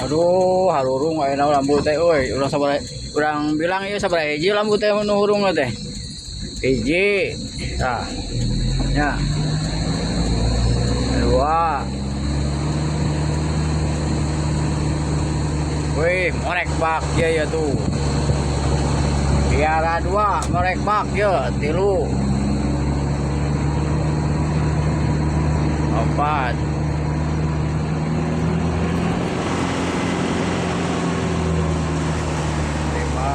Aduh, harurung ayeuna lambu teh euy. Urang bilang ieu sabaraha hiji lambu teh nu hurung teh. Hiji. Tah. Ya. Dua. Wih, morek bak ya tuh. Piara dua, morek bak ya, tilu. Empat. Lima.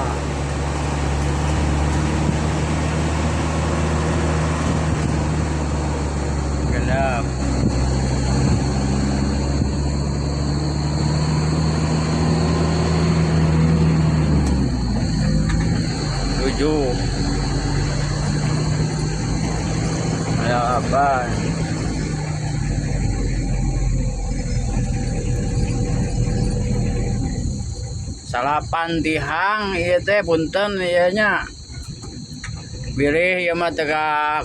Genap. 7. Ada apa? Salapan tihang ieu teh punten ieu nya. Birih ieu mah teu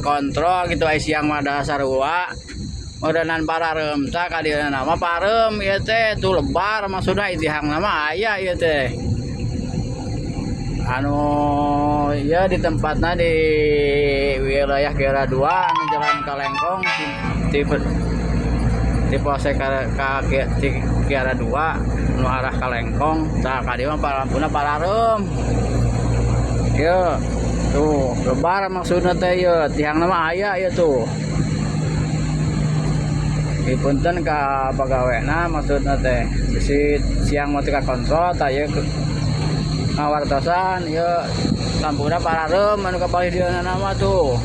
kontrol gitu aya siang mah da sarua. Modenan parareum tah ka dieu nama pareum ieu teh tuh lebar maksudna tihang nama aya ieu teh. Anu ya di tempatnya di wilayah Kiara 2 anu jalan Kalengkong di Polsek Kiara 2 anu arah Kalengkong tah ka dieu mah lampuna parareum. Ieu tuh lebar maksudna teh ieu tihang nama aya ieu tuh. Dipunten ka pagawena maksudna teh bisi siang mah teu kontrol tah ieu ngawartosan ieu lampuna parareum anu kapalih dieuna nama tuh.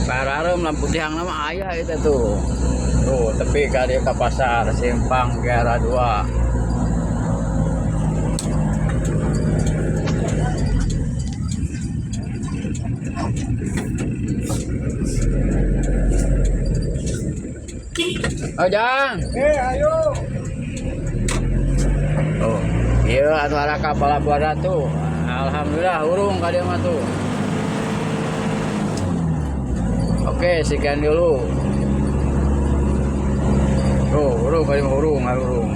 Parareum lampu tiang nama aya itu tuh. Tuh tepi ka dieu ka pasar simpang Kiara 2. Jang. Ayo. Oh, iya anu arah ka pelabuhan tuh. Alhamdulillah urung ka dieu mah tuh. Oke, sekian dulu. Urung, urung, urung.